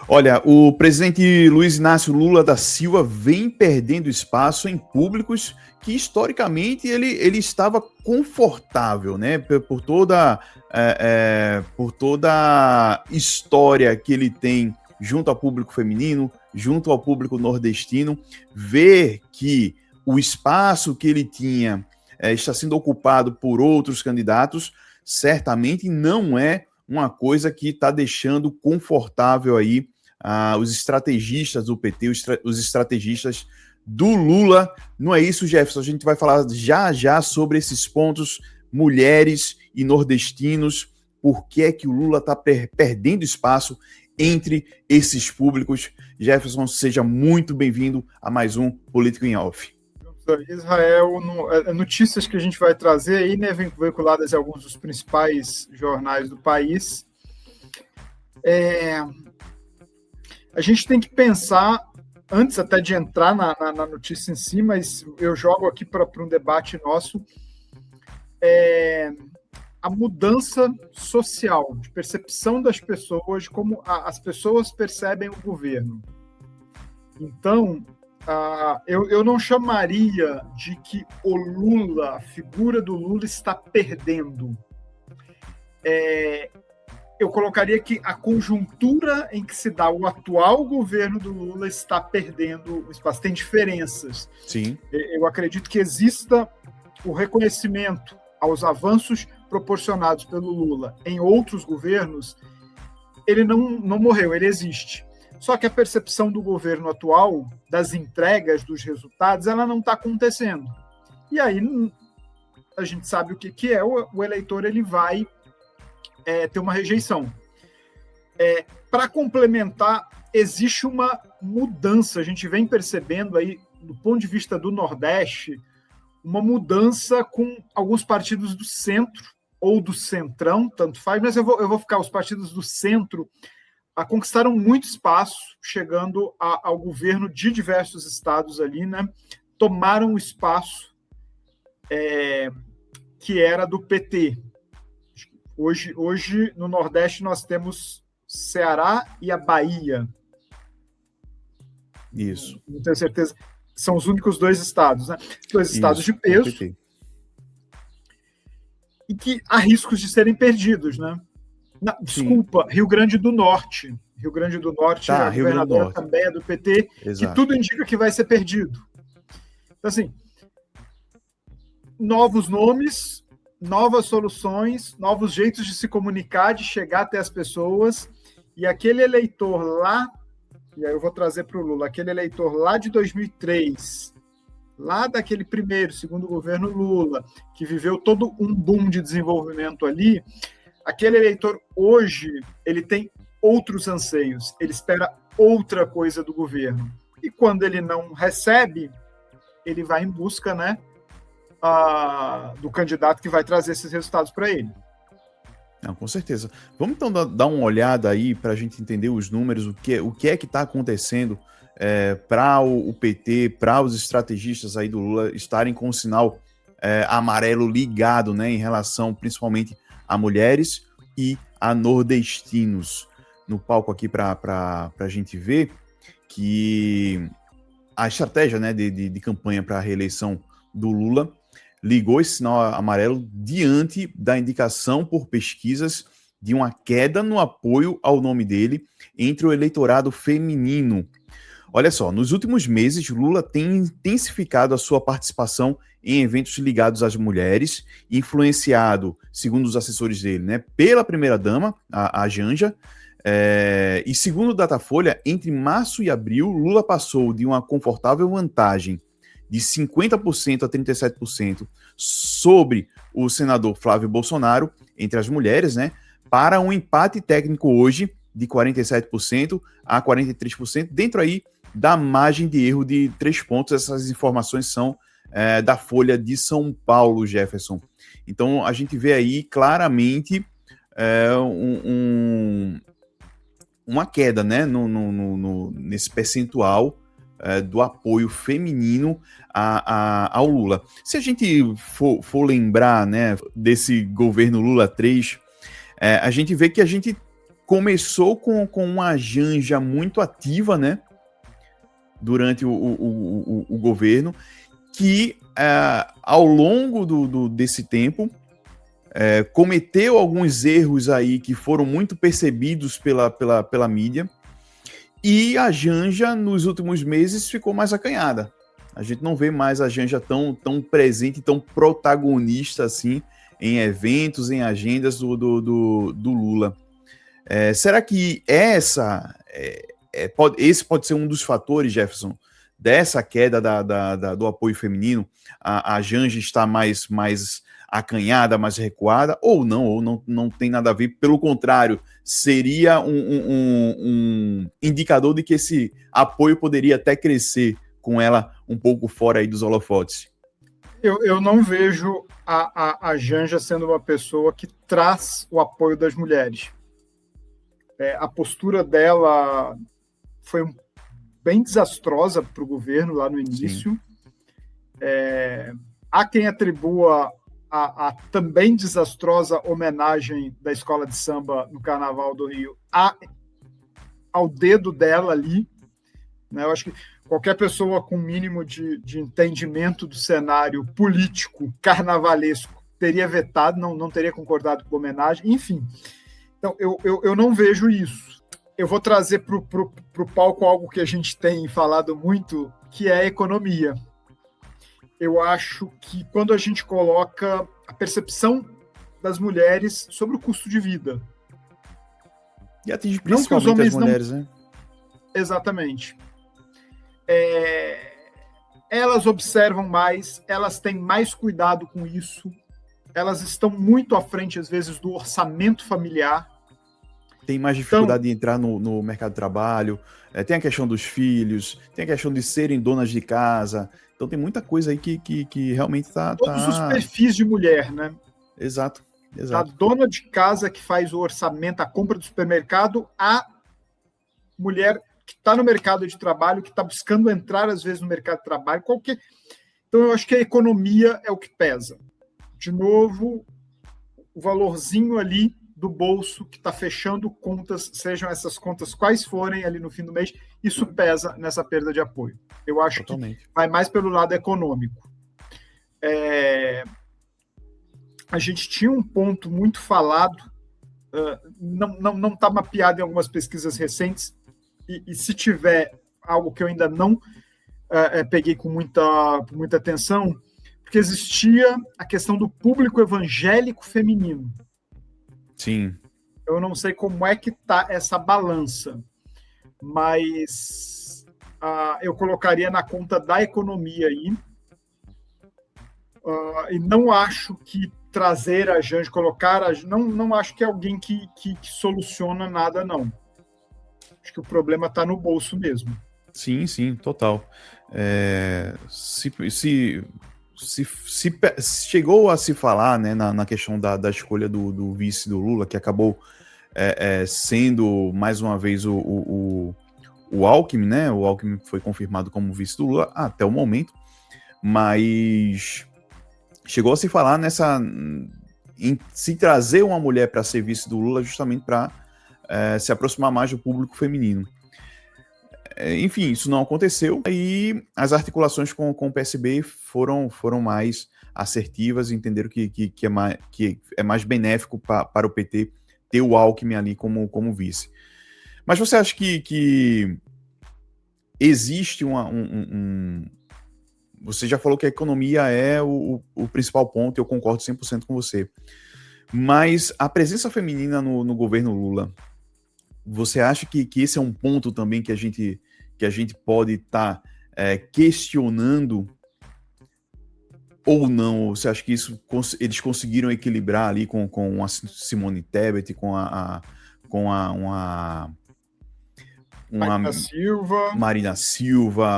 Olha, o presidente Luiz Inácio Lula da Silva vem perdendo espaço em públicos que, historicamente, ele estava confortável, né? Por toda a história que ele tem junto ao público feminino, junto ao público nordestino, ver que o espaço que ele tinha está sendo ocupado por outros candidatos, certamente não é uma coisa que está deixando confortável aí os estrategistas do PT, os estrategistas do Lula. Não é isso, Jefferson? A gente vai falar já sobre esses pontos, mulheres e nordestinos, por que é que o Lula está perdendo espaço entre esses públicos. Jefferson, seja muito bem-vindo a mais um Político em Off. Israel, notícias que a gente vai trazer aí, né, veiculadas em alguns dos principais jornais do país. A gente tem que pensar, antes até de entrar na notícia em si, mas eu jogo aqui para um debate nosso, a mudança social, de percepção das pessoas, como as pessoas percebem o governo. Então, eu não chamaria de que o Lula, a figura do Lula, está perdendo. Eu colocaria que a conjuntura em que se dá o atual governo do Lula está perdendo espaço. Tem diferenças. Sim. Eu acredito que exista o reconhecimento aos avanços proporcionados pelo Lula em outros governos. Ele não morreu, ele existe. Só que a percepção do governo atual, das entregas, dos resultados, ela não está acontecendo. E aí a gente sabe o que é, o eleitor ele vai ter uma rejeição. Para complementar, existe uma mudança, a gente vem percebendo aí, do ponto de vista do Nordeste, uma mudança com alguns partidos do centro, ou do centrão, tanto faz, mas eu vou ficar, os partidos do centro conquistaram muito espaço, chegando ao governo de diversos estados ali, né? Tomaram o espaço que era do PT. Hoje, no Nordeste, nós temos Ceará e a Bahia. Isso. Não tenho certeza. São os únicos dois estados, né? Dois estados de peso. E que há riscos de serem perdidos, né? Desculpa, Rio Grande do Norte. Rio Grande do Norte, a governadora também é do PT, Exato. Que tudo indica que vai ser perdido. Então, assim, novos nomes, novas soluções, novos jeitos de se comunicar, de chegar até as pessoas, e aquele eleitor lá, e aí eu vou trazer para o Lula, aquele eleitor lá de 2003, lá daquele segundo governo Lula, que viveu todo um boom de desenvolvimento ali, aquele eleitor hoje, ele tem outros anseios, ele espera outra coisa do governo. E quando ele não recebe, ele vai em busca, né, do candidato que vai trazer esses resultados para ele. Não, com certeza. Vamos então dar uma olhada aí para a gente entender os números, o que é que está acontecendo para o PT, para os estrategistas aí do Lula estarem com o sinal amarelo ligado, né, em relação principalmente a mulheres e a nordestinos. No palco aqui para a gente ver que a estratégia, né, de campanha para a reeleição do Lula ligou esse sinal amarelo diante da indicação por pesquisas de uma queda no apoio ao nome dele entre o eleitorado feminino. Olha só, nos últimos meses, Lula tem intensificado a sua participação em eventos ligados às mulheres, influenciado, segundo os assessores dele, né, pela primeira-dama, a Janja, e segundo o Datafolha, entre março e abril, Lula passou de uma confortável vantagem de 50% a 37% sobre o senador Flávio Bolsonaro, entre as mulheres, né, para um empate técnico hoje de 47% a 43%, dentro aí da margem de erro de 3 pontos. Essas informações são da Folha de São Paulo, Jefferson. Então, a gente vê aí claramente uma queda, né, nesse percentual do apoio feminino ao Lula. Se a gente for lembrar, né, desse governo Lula 3, a gente vê que a gente começou com uma Janja muito ativa, né? Durante o governo, que ao longo desse tempo cometeu alguns erros aí que foram muito percebidos pela mídia, e a Janja, nos últimos meses, ficou mais acanhada. A gente não vê mais a Janja tão presente, tão protagonista assim em eventos, em agendas do Lula. Será que esse pode ser um dos fatores, Jefferson, dessa queda do apoio feminino? A Janja está mais acanhada, mais recuada, ou não tem nada a ver? Pelo contrário, seria um indicador de que esse apoio poderia até crescer com ela um pouco fora aí dos holofotes? Eu não vejo a Janja sendo uma pessoa que traz o apoio das mulheres. A postura dela foi bem desastrosa para o governo lá no início. Há quem atribua a também desastrosa homenagem da escola de samba no Carnaval do Rio ao dedo dela ali, né? Eu acho que qualquer pessoa com mínimo de entendimento do cenário político carnavalesco teria vetado, não teria concordado com a homenagem, enfim. Então, eu não vejo isso. Eu vou trazer para o palco algo que a gente tem falado muito, que é a economia. Eu acho que quando a gente coloca a percepção das mulheres sobre o custo de vida. E atinge principalmente as mulheres, né? Exatamente. Elas observam mais, elas têm mais cuidado com isso, elas estão muito à frente, às vezes, do orçamento familiar. Tem mais dificuldade de entrar no mercado de trabalho, tem a questão dos filhos, tem a questão de serem donas de casa. Então tem muita coisa aí que realmente está... Todos os perfis de mulher, né? Exato. A dona de casa que faz o orçamento, a compra do supermercado, a mulher que está no mercado de trabalho, que está buscando entrar, às vezes, no mercado de trabalho. Então, eu acho que a economia é o que pesa. De novo, o valorzinho ali do bolso que está fechando contas, sejam essas contas quais forem ali no fim do mês, isso pesa nessa perda de apoio. Eu acho Totalmente. Que vai mais pelo lado econômico. A gente tinha um ponto muito falado, não está mapeado em algumas pesquisas recentes, e se tiver algo que eu ainda não peguei com muita atenção, porque existia a questão do público evangélico feminino. Sim. Eu não sei como é que está essa balança, mas eu colocaria na conta da economia aí, e não acho que trazer a Janja, não acho que é alguém que soluciona nada, não. Acho que o problema está no bolso mesmo. Sim, total. Se chegou a se falar, né, na questão da escolha do vice do Lula, que acabou sendo, mais uma vez, o Alckmin, né? O Alckmin foi confirmado como vice do Lula até o momento, mas chegou a se falar em se trazer uma mulher para ser vice do Lula justamente para se aproximar mais do público feminino. Enfim, isso não aconteceu, e as articulações com o PSB foram mais assertivas, entenderam que é mais benéfico para o PT ter o Alckmin ali como vice. Mas você acha que existe você já falou que a economia é o principal ponto, e eu concordo 100% com você. Mas a presença feminina no governo Lula, você acha que esse é um ponto também que a gente pode estar questionando ou não? Você acha que eles conseguiram equilibrar ali com a Simone Tebet, com Marina Silva,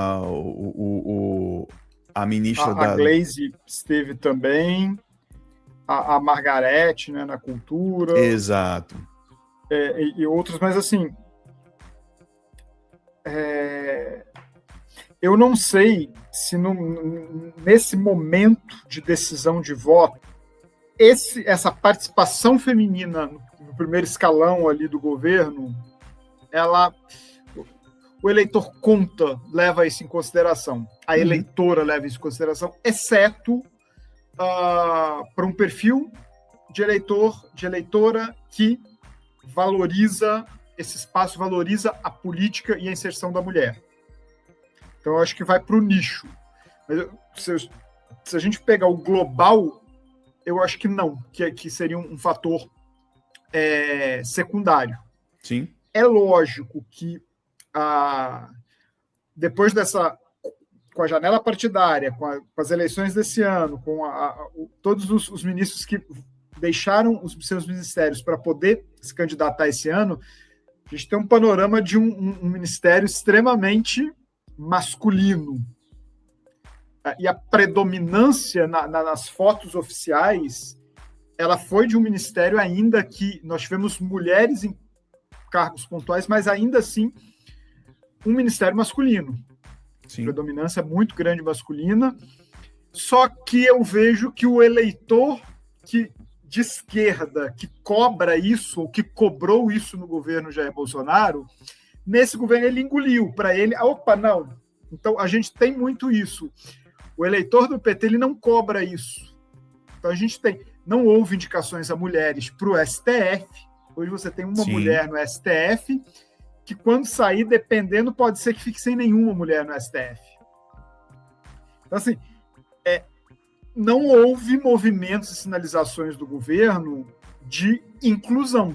a ministra a Gleisi esteve também, a Margarete, né, na cultura. Exato. E outros, mas assim, eu não sei se nesse momento de decisão de voto, essa participação feminina no no primeiro escalão ali do governo, o eleitor leva isso em consideração. A eleitora leva isso em consideração, exceto para um perfil de eleitora que valoriza esse espaço, valoriza a política e a inserção da mulher. Então, eu acho que vai para o nicho. Mas se a gente pegar o global, eu acho que não, que seria um fator secundário. Sim. É lógico que depois com a janela partidária, com as eleições desse ano, com todos os ministros que deixaram os seus ministérios para poder se candidatar esse ano, a gente tem um panorama de um ministério extremamente masculino. E a predominância nas fotos oficiais, ela foi de um ministério ainda que nós tivemos mulheres em cargos pontuais, mas ainda assim um ministério masculino. Sim. Predominância muito grande masculina. Só que eu vejo que o eleitor de esquerda que cobra isso, ou que cobrou isso no governo Jair Bolsonaro, nesse governo ele engoliu. Para ele, opa, não. Então, a gente tem muito isso. O eleitor do PT ele não cobra isso. Então, não houve indicações a mulheres para o STF. Hoje você tem uma mulher no STF, que quando sair, dependendo, pode ser que fique sem nenhuma mulher no STF. Então, assim, não houve movimentos e sinalizações do governo de inclusão,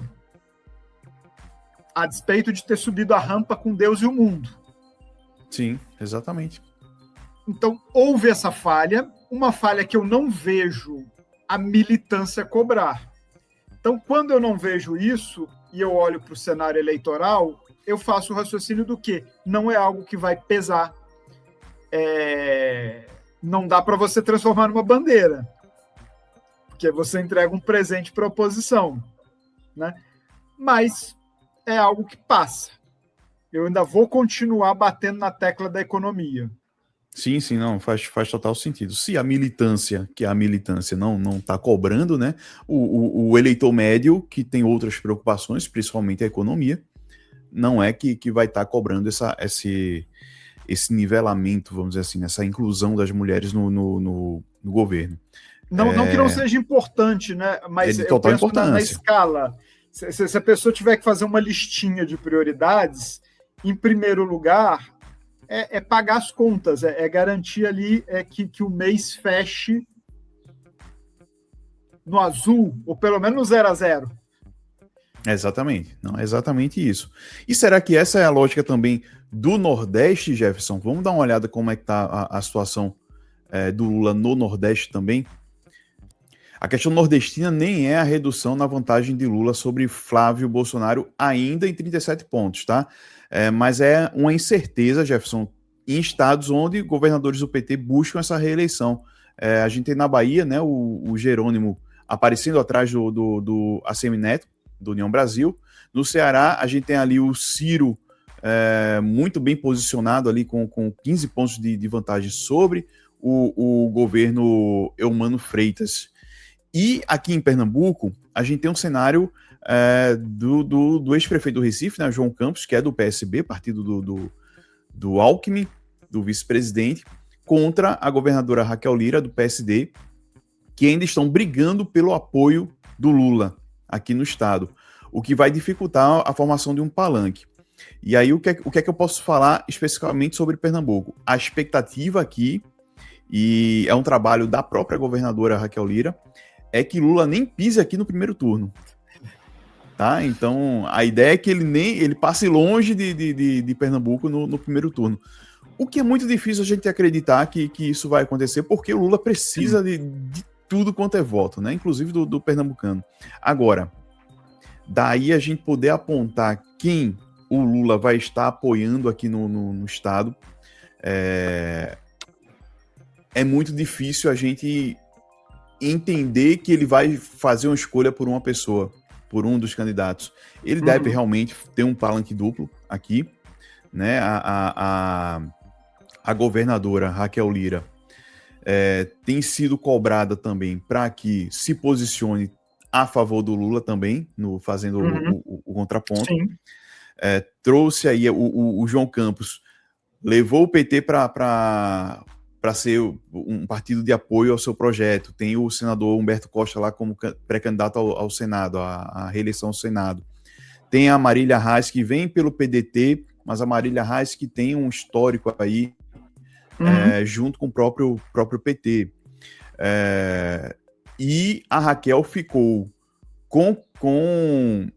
a despeito de ter subido a rampa com Deus e o mundo. Sim, exatamente. Então, houve essa falha, uma falha que eu não vejo a militância cobrar. Então, quando eu não vejo isso, e eu olho para o cenário eleitoral, eu faço o raciocínio do que não é algo que vai pesar. Não dá para você transformar numa bandeira, porque você entrega um presente para a oposição, né? Mas é algo que passa. Eu ainda vou continuar batendo na tecla da economia. Sim, não, faz total sentido. Se a militância, que é a militância, não está cobrando, né? O eleitor médio, que tem outras preocupações, principalmente a economia, não é que vai estar cobrando esse nivelamento, vamos dizer assim, essa inclusão das mulheres no governo. Não que não seja importante, né? Mas é de total importância. Na escala. Se a pessoa tiver que fazer uma listinha de prioridades, em primeiro lugar, é pagar as contas, é garantir ali que o mês feche no azul, ou pelo menos no 0-0. Exatamente, não é exatamente isso. E será que essa é a lógica também do Nordeste, Jefferson? Vamos dar uma olhada como é que está a situação do Lula no Nordeste também. A questão nordestina nem é a redução na vantagem de Lula sobre Flávio Bolsonaro ainda em 37 pontos, tá? Mas é uma incerteza, Jefferson, em estados onde governadores do PT buscam essa reeleição. A gente tem na Bahia, né, o Jerônimo aparecendo atrás do ACM Neto, do União Brasil. No Ceará, a gente tem ali o Ciro muito bem posicionado ali com 15 pontos de vantagem sobre o governo Eumano Freitas. E aqui em Pernambuco, a gente tem um cenário do ex-prefeito do Recife, né, João Campos, que é do PSB, partido do Alckmin, do vice-presidente, contra a governadora Raquel Lira, do PSD, que ainda estão brigando pelo apoio do Lula aqui no estado, o que vai dificultar a formação de um palanque. E aí, o que é que eu posso falar especificamente sobre Pernambuco? A expectativa aqui, e é um trabalho da própria governadora Raquel Lira, é que Lula nem pise aqui no primeiro turno. Tá? Então, a ideia é que ele passe longe de Pernambuco no primeiro turno. O que é muito difícil a gente acreditar que isso vai acontecer, porque o Lula precisa de tudo quanto é voto, né? Inclusive do pernambucano. Agora, daí a gente poder apontar quem o Lula vai estar apoiando aqui no estado, é muito difícil a gente entender que ele vai fazer uma escolha por uma pessoa, por um dos candidatos. Ele deve realmente ter um palanque duplo aqui, né? A governadora Raquel Lira tem sido cobrada também para que se posicione a favor do Lula também, fazendo o contraponto. Sim. Trouxe aí o João Campos, levou o PT para ser um partido de apoio ao seu projeto. Tem o senador Humberto Costa lá como pré-candidato ao Senado, à reeleição ao Senado. Tem a Marília Reis, que vem pelo PDT, mas a Marília Reis que tem um histórico aí, junto com o próprio PT. E a Raquel ficou com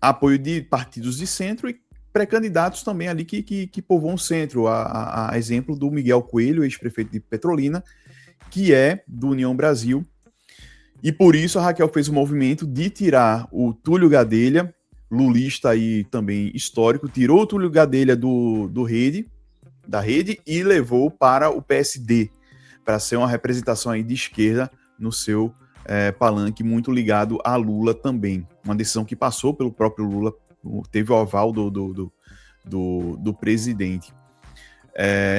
apoio de partidos de centro e pré-candidatos também ali que povoam o centro, a exemplo do Miguel Coelho, ex-prefeito de Petrolina, que é do União Brasil, e por isso a Raquel fez o movimento de tirar o Túlio Gadelha, lulista aí também histórico, tirou o Túlio Gadelha da rede e levou para o PSD, para ser uma representação aí de esquerda no seu palanque, muito ligado a Lula também. Uma decisão que passou pelo próprio Lula, teve o aval do presidente.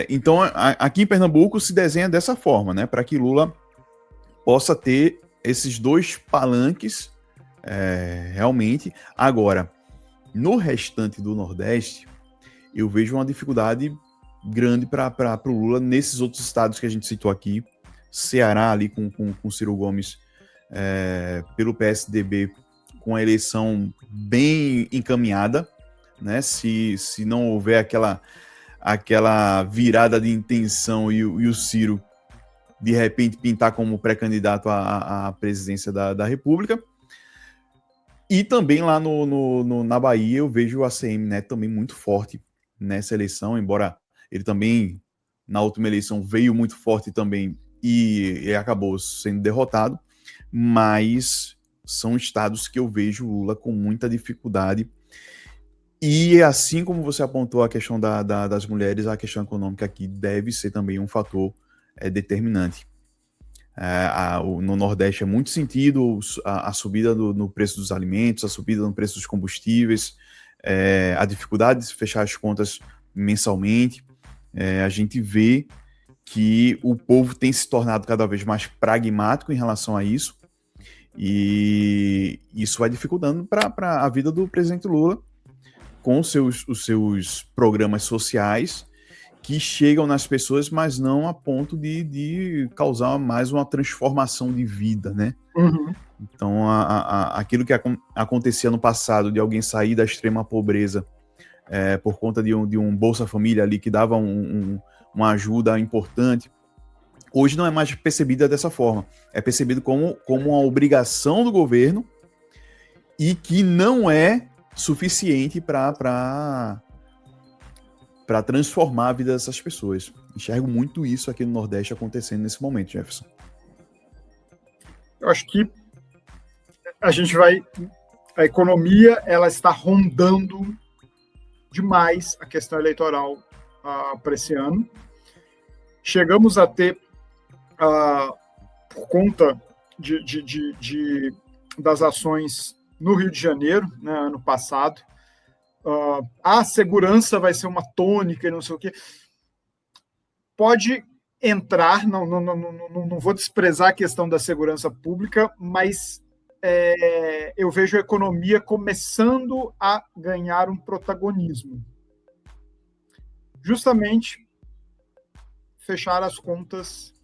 Então, aqui em Pernambuco se desenha dessa forma, né, para que Lula possa ter esses dois palanques realmente. Agora, no restante do Nordeste, eu vejo uma dificuldade grande para o Lula nesses outros estados que a gente citou aqui. Ceará ali com Ciro Gomes pelo PSDB, com a eleição bem encaminhada, né? Se não houver aquela virada de intenção e o Ciro de repente pintar como pré-candidato à presidência da República. E também lá na Bahia eu vejo o ACM, né, também muito forte nessa eleição, embora ele também na última eleição veio muito forte também e acabou sendo derrotado, mas são estados que eu vejo Lula com muita dificuldade. E assim como você apontou a questão das mulheres, a questão econômica aqui deve ser também um fator determinante. No Nordeste é muito sentido a subida no preço dos alimentos, a subida no preço dos combustíveis, a dificuldade de fechar as contas mensalmente. A gente vê que o povo tem se tornado cada vez mais pragmático em relação a isso, e isso vai dificultando para a vida do presidente Lula com os seus programas sociais que chegam nas pessoas, mas não a ponto de causar mais uma transformação de vida, né? Então, aquilo que acontecia no passado, de alguém sair da extrema pobreza por conta de um Bolsa Família ali que dava uma ajuda importante, hoje não é mais percebida dessa forma. É percebido como uma obrigação do governo e que não é suficiente para transformar a vida dessas pessoas. Enxergo muito isso aqui no Nordeste acontecendo nesse momento, Jefferson. Eu acho que a economia, ela está rondando demais a questão eleitoral para esse ano. Chegamos a ter, por conta das ações no Rio de Janeiro, né, ano passado, a segurança vai ser uma tônica e não sei o quê. Pode entrar, não vou desprezar a questão da segurança pública, mas eu vejo a economia começando a ganhar um protagonismo. Justamente fechar as contas.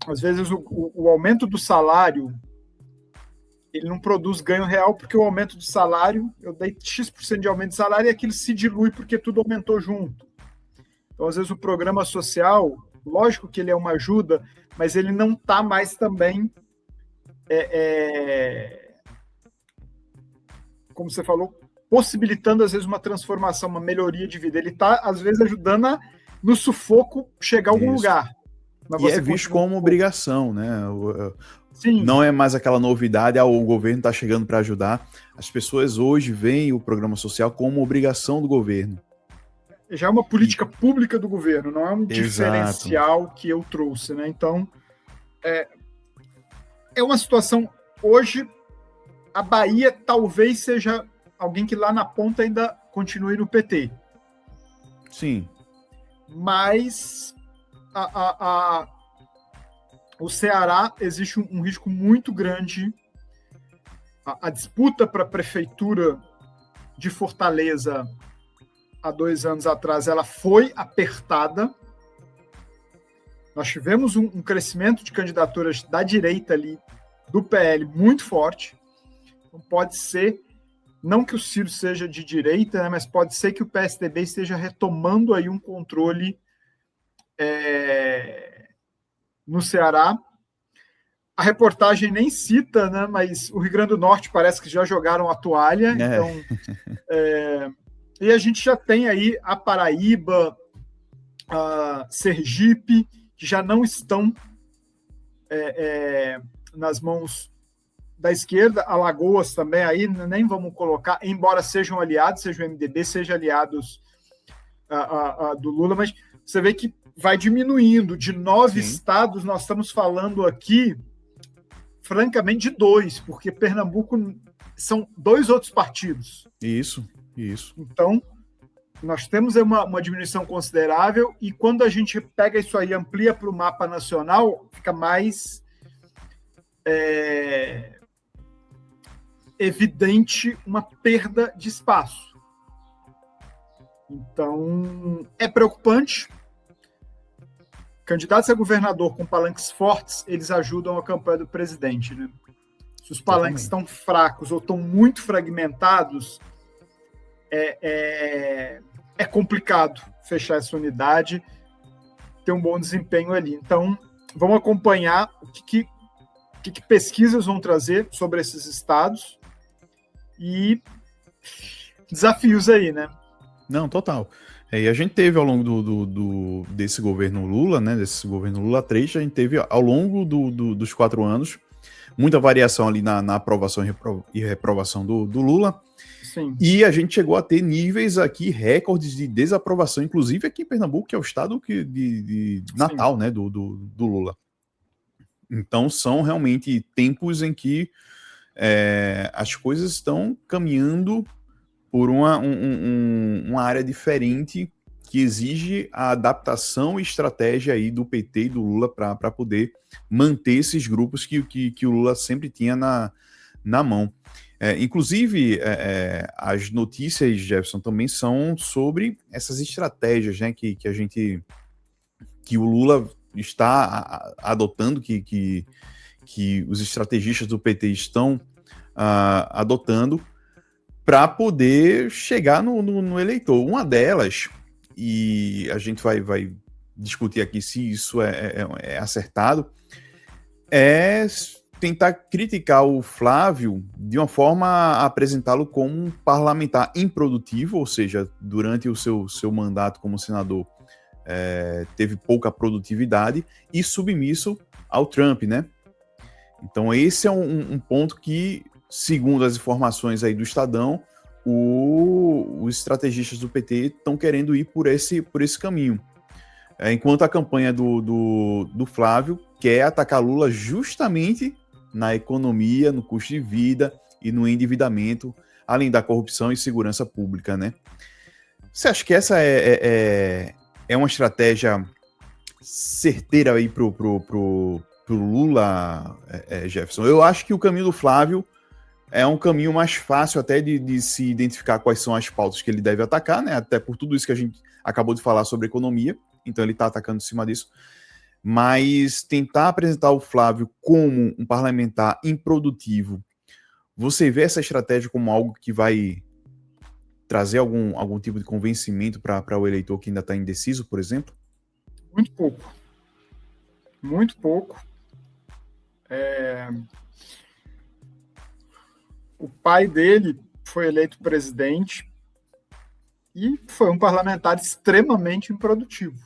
Às vezes o aumento do salário ele não produz ganho real, porque o aumento do salário, eu dei X% de aumento de salário e aquilo se dilui porque tudo aumentou junto. Então, às vezes, o programa social, lógico que ele é uma ajuda, mas ele não está mais também, como você falou, possibilitando, às vezes, uma transformação, uma melhoria de vida. Ele está, às vezes, ajudando no sufoco chegar a algum lugar. Mas e é visto como obrigação, né? Sim. Não é mais aquela novidade, o governo está chegando para ajudar. As pessoas hoje veem o programa social como obrigação do governo. Já é uma política pública do governo, não é um diferencial que eu trouxe, né? Então, é uma situação... Hoje, a Bahia talvez seja alguém que lá na ponta ainda continue no PT. Sim. Mas O Ceará existe um risco muito grande. A disputa para a prefeitura de Fortaleza há 2 anos atrás, ela foi apertada. Nós tivemos um crescimento de candidaturas da direita ali, do PL, muito forte. Então pode ser, não que o Ciro seja de direita, né, mas pode ser que o PSDB esteja retomando aí um controle no Ceará. A reportagem nem cita, né, mas o Rio Grande do Norte parece que já jogaram a toalha. Então, e a gente já tem aí a Paraíba, a Sergipe, que já não estão nas mãos da esquerda. Alagoas também, aí nem vamos colocar, embora sejam aliados, seja o MDB, seja aliados do Lula, mas você vê que vai diminuindo. De 9 estados, nós estamos falando aqui, francamente, de 2, porque Pernambuco são 2 outros partidos. Isso. Então, nós temos uma diminuição considerável, e quando a gente pega isso aí e amplia para o mapa nacional, fica mais evidente uma perda de espaço. Então, é preocupante. Candidatos a governador com palanques fortes, eles ajudam a campanha do presidente, né? Se os palanques estão fracos ou estão muito fragmentados, é complicado fechar essa unidade, ter um bom desempenho ali. Então, vamos acompanhar o que pesquisas vão trazer sobre esses estados e desafios aí, né? Não, total. E a gente teve ao longo desse governo Lula, né, desse governo Lula 3, a gente teve ao longo dos 4 anos muita variação ali na aprovação e reprovação do Lula. Sim. E a gente chegou a ter níveis aqui, recordes de desaprovação, inclusive aqui em Pernambuco, que é o estado de natal, né, do Lula. Então são realmente tempos em que as coisas estão caminhando por uma área diferente, que exige a adaptação e estratégia aí do PT e do Lula para poder manter esses grupos que o Lula sempre tinha na mão. Inclusive, as notícias, Jefferson, também são sobre essas estratégias, né, que o Lula está adotando, que os estrategistas do PT estão adotando para poder chegar no eleitor. Uma delas, e a gente vai discutir aqui se isso é acertado, é tentar criticar o Flávio de uma forma a apresentá-lo como um parlamentar improdutivo, ou seja, durante o seu mandato como senador teve pouca produtividade, e submisso ao Trump, né? Então esse é um ponto que, segundo as informações aí do Estadão, os estrategistas do PT estão querendo ir por esse caminho. Enquanto a campanha do Flávio quer atacar Lula justamente na economia, no custo de vida e no endividamento, além da corrupção e segurança pública, né? Você acha que essa é uma estratégia certeira aí pro Lula, Jefferson? Eu acho que o caminho do Flávio é um caminho mais fácil até de se identificar quais são as pautas que ele deve atacar, né? Até por tudo isso que a gente acabou de falar sobre economia, então ele está atacando em cima disso. Mas tentar apresentar o Flávio como um parlamentar improdutivo, você vê essa estratégia como algo que vai trazer algum tipo de convencimento para o eleitor que ainda está indeciso, por exemplo? Muito pouco. Muito pouco. O pai dele foi eleito presidente e foi um parlamentar extremamente improdutivo.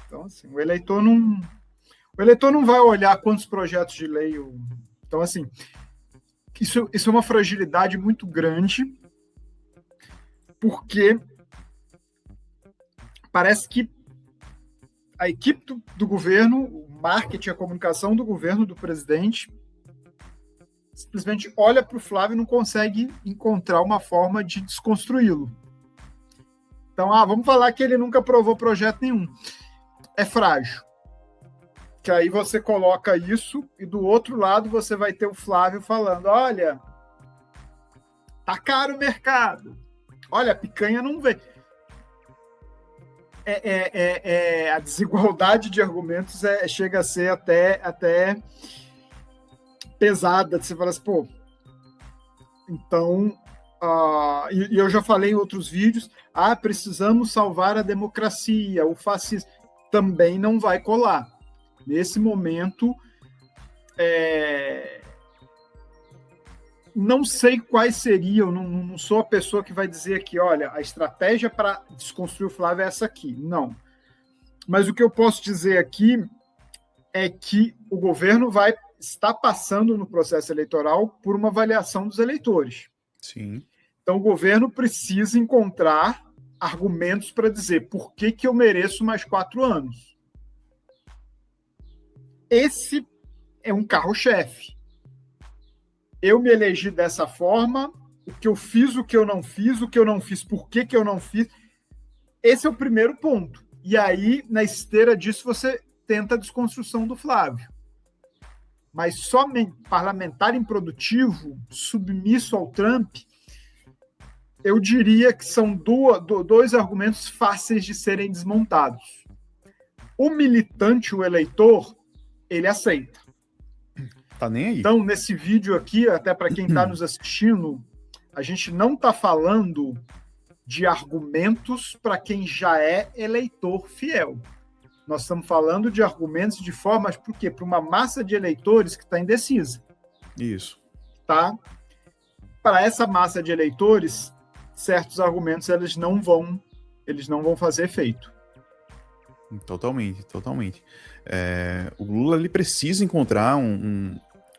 Então, assim, o eleitor não vai olhar quantos projetos de lei. Então, assim, isso é uma fragilidade muito grande, porque parece que a equipe do governo, o marketing, a comunicação do governo, do presidente, simplesmente olha para o Flávio e não consegue encontrar uma forma de desconstruí-lo. Então, vamos falar que ele nunca aprovou projeto nenhum. É frágil. Que aí você coloca isso e do outro lado você vai ter o Flávio falando, olha, tá caro o mercado, olha, a picanha não vem. A desigualdade de argumentos chega a ser até pesada, você fala assim, pô, então, e eu já falei em outros vídeos, precisamos salvar a democracia, o fascismo também não vai colar. Nesse momento, não sei quais seriam, não sou a pessoa que vai dizer aqui, olha, a estratégia para desconstruir o Flávio é essa aqui. Não. Mas o que eu posso dizer aqui é que o governo está passando no processo eleitoral por uma avaliação dos eleitores. Sim. Então, o governo precisa encontrar argumentos para dizer por que eu mereço mais 4 anos. Esse é um carro-chefe. Eu me elegi dessa forma, o que eu fiz, o que eu não fiz, por que eu não fiz. Esse é o primeiro ponto. E aí, na esteira disso, você tenta a desconstrução do Flávio. Mas somente parlamentar improdutivo, submisso ao Trump, eu diria que são dois argumentos fáceis de serem desmontados. O militante, o eleitor, ele aceita. Tá nem aí. Então, nesse vídeo aqui, até para quem está nos assistindo, a gente não está falando de argumentos para quem já é eleitor fiel. Nós estamos falando de argumentos de formas, por quê? Para uma massa de eleitores que está indecisa. Isso. Tá? Para essa massa de eleitores, certos argumentos eles não vão fazer efeito. Totalmente. O Lula ele precisa encontrar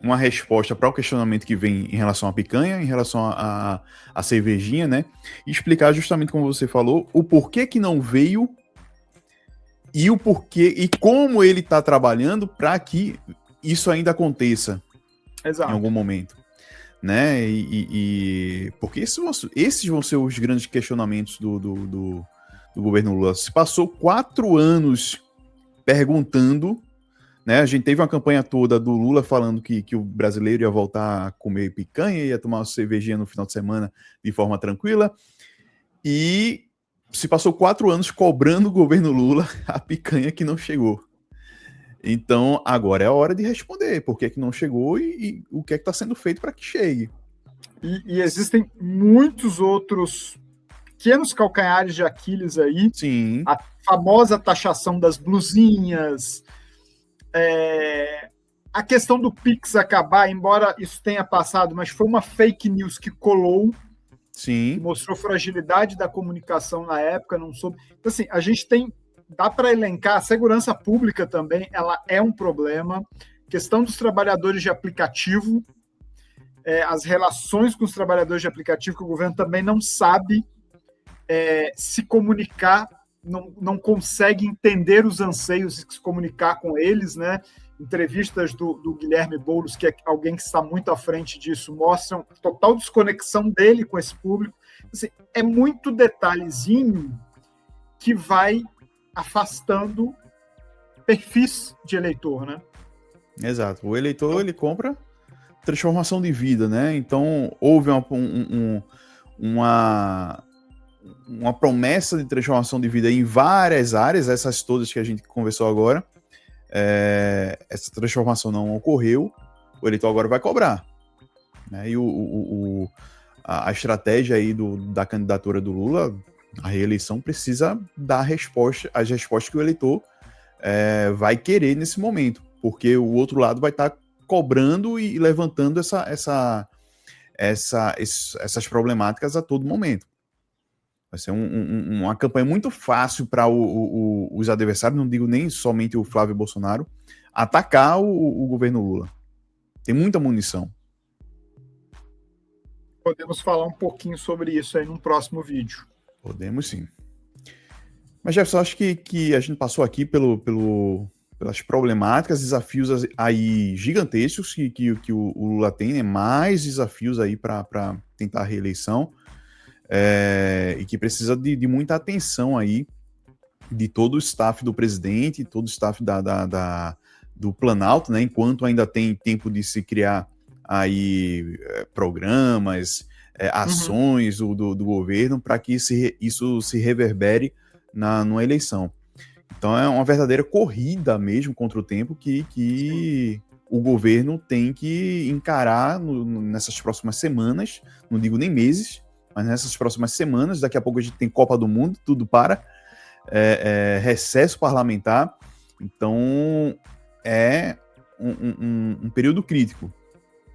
uma resposta para o questionamento que vem em relação à picanha, em relação à cervejinha, né? E explicar justamente como você falou, o porquê que não veio e o porquê e como ele está trabalhando para que isso ainda aconteça. Exato. Em algum momento. Né? Porque esses vão ser os grandes questionamentos do governo Lula. Se passou 4 anos perguntando, né? A gente teve uma campanha toda do Lula falando que o brasileiro ia voltar a comer picanha, ia tomar uma cervejinha no final de semana de forma tranquila, e se passou 4 anos cobrando o governo Lula a picanha que não chegou. Então, agora é a hora de responder por que não chegou e o que é que está sendo feito para que chegue. E existem muitos outros pequenos calcanhares de Aquiles aí. Sim. A famosa taxação das blusinhas, a questão do Pix acabar, embora isso tenha passado, mas foi uma fake news que colou. Sim. Que mostrou fragilidade da comunicação na época, não soube. Então, assim, a gente dá para elencar, a segurança pública também, ela é um problema. Questão dos trabalhadores de aplicativo, as relações com os trabalhadores de aplicativo, que o governo também não sabe se comunicar, não consegue entender os anseios e se comunicar com eles, né? Entrevistas do Guilherme Boulos, que é alguém que está muito à frente disso, mostram total desconexão dele com esse público. Assim, é muito detalhezinho que vai afastando perfis de eleitor, né? Exato. O eleitor, ele compra transformação de vida, né? Então, houve uma promessa de transformação de vida em várias áreas, essas todas que a gente conversou agora. Essa transformação não ocorreu, o eleitor agora vai cobrar, né? E a estratégia aí da candidatura do Lula, a reeleição, precisa dar as respostas que o eleitor vai querer nesse momento, porque o outro lado vai estar cobrando e levantando essas problemáticas a todo momento. Vai ser uma campanha muito fácil para os adversários, não digo nem somente o Flávio Bolsonaro, atacar o governo Lula. Tem muita munição. Podemos falar um pouquinho sobre isso aí num próximo vídeo. Podemos sim. Mas, Jefferson, acho que a gente passou aqui pelas problemáticas, desafios aí gigantescos que o Lula tem, né? Mais desafios aí para tentar a reeleição. E que precisa de muita atenção aí de todo o staff do presidente, todo o staff da do Planalto, né, enquanto ainda tem tempo de se criar aí programas, ações do governo para que isso se reverbere numa eleição. Então é uma verdadeira corrida mesmo contra o tempo que o governo tem que encarar nessas próximas semanas, não digo nem meses, mas nessas próximas semanas. Daqui a pouco a gente tem Copa do Mundo, tudo para, recesso parlamentar, então é um período crítico,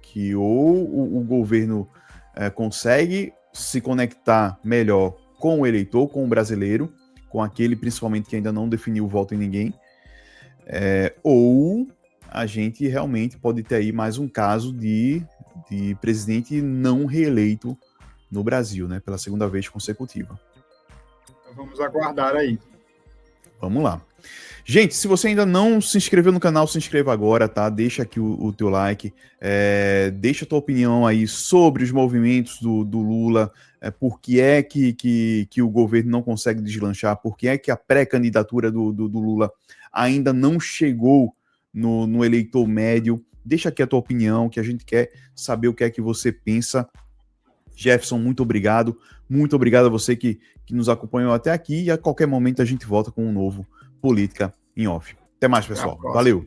que ou o governo consegue se conectar melhor com o eleitor, com o brasileiro, com aquele principalmente que ainda não definiu o voto em ninguém, ou a gente realmente pode ter aí mais um caso de presidente não reeleito no Brasil, né, pela segunda vez consecutiva. Vamos aguardar aí. Vamos lá. Gente, se você ainda não se inscreveu no canal, se inscreva agora, tá? Deixa aqui o teu like, deixa a tua opinião aí sobre os movimentos do Lula, por que é que o governo não consegue deslanchar, por que é que a pré-candidatura do Lula ainda não chegou no eleitor médio. Deixa aqui a tua opinião, que a gente quer saber o que é que você pensa. Jefferson, muito obrigado a você que nos acompanhou até aqui, e a qualquer momento a gente volta com um novo Política em Off. Até mais, pessoal. Valeu!